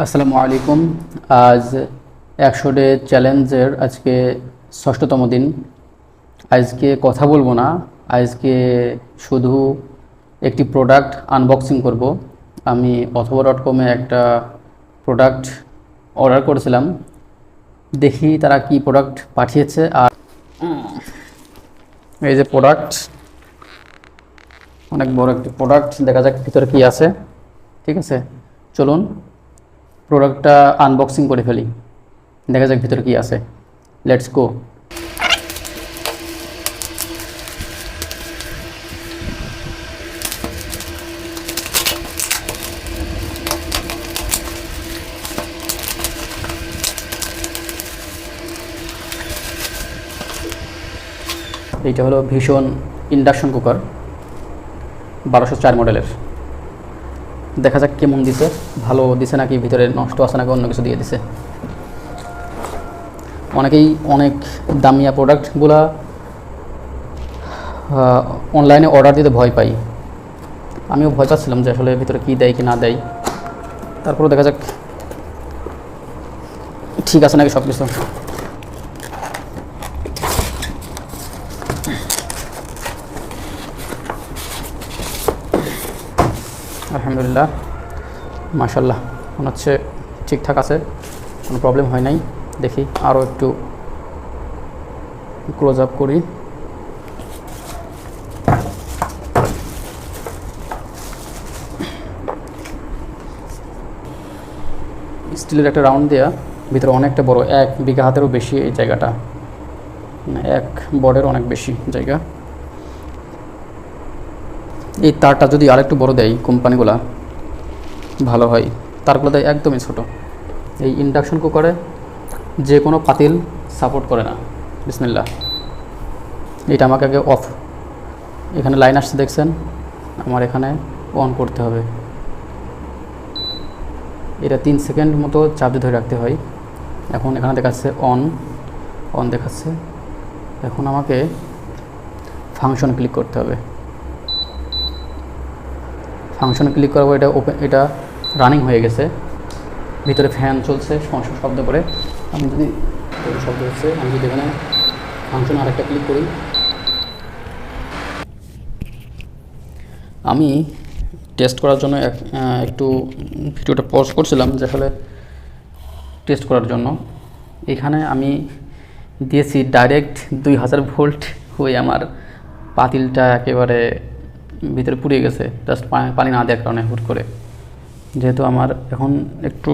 আসসালামু আলাইকুম। আজ 100 ডে চ্যালেঞ্জের আজকে 6তম দিন। আজকে কথা বলবো না, আজকে শুধু একটি প্রোডাক্ট আনবক্সিং করব। আমি অথবা.com-এ একটা প্রোডাক্ট অর্ডার করেছিলাম, দেখি তারা কি প্রোডাক্ট পাঠিয়েছে। আর এই যে প্রোডাক্ট, অনেক বড় একটি প্রোডাক্ট, দেখা যাক ভিতরে কি আছে। ঠিক আছে, চলুন প্রোডাক্টটা আনবক্সিং করে ফেলি, দেখা যাক ভিতরে কি আছে। Let's go. এইটা হলো ভীষণ ইন্ডাকশন কুকার, 1204 মডেলের। দেখা যাক কেমন দিছে, ভালো দিছে নাকি ভিতরে নষ্ট আছে নাকি অন্য কিছু দিয়ে দিছে। অনেকেই অনেক দামিয়া প্রোডাক্টগুলা অনলাইনে অর্ডার দিতে ভয় পাই। আমিও ভয় পাচ্ছিলাম যে আসলে ভিতরে কী দেয় কি না দেয়। তারপরে দেখা যাক ঠিক আছে নাকি সব কিছু। আলহামদুলিল্লাহ, মাশাল্লাহ, মনে হচ্ছে ঠিকঠাক আছে, কোনো প্রবলেম হয় নাই। দেখি আরও একটু ক্লোজ আপ করি। স্টিলের একটা রাউন্ড দেওয়া, ভিতরে অনেকটা বড়, 1 বিঘা হাতেরও বেশি এই জায়গাটা, এক বর্ডের অনেক বেশি জায়গা। এই তারটা যদি আরেকটু বড় দেয় কোম্পানিগুলা ভালো হয়, তারগুলো দেয় একদমই ছোট। এই ইন্ডাকশন কুকারে যে কোনো পাতিল সাপোর্ট করে না। বিসমিল্লাহ। এটা আমাকে আগে অফ, এখানে লাইন আসছে দেখছেন, আমার এখানে অন করতে হবে। এটা 3 সেকেন্ড মতো চাপ দিয়ে ধরে রাখতে হয়। এখন এখানে দেখাচ্ছে অন, অন দেখাচ্ছে। এখন আমাকে ফাংশন ক্লিক করতে হবে। ফাংশন ক্লিক করার পর এটা ওপেন, এটা রানিং হয়ে গেছে, ভিতরে ফ্যান চলছে, শব্দ করে। আমি যদি শব্দ হচ্ছে, আমি যদি এখানে ফাংশন আরেকটা ক্লিক করি, আমি টেস্ট করার জন্য একটু ভিডিওটা পজ করছিলাম যে আসলে টেস্ট করার জন্য। এখানে আমি দিয়েছি ডাইরেক্ট 2000 ভোল্ট হয়ে আমার পাতিলটা একেবারে ভিতরে পুড়ে গেছে, জাস্ট পানি না দেওয়ার কারণে হুট করে। যেহেতু আমার এখন একটু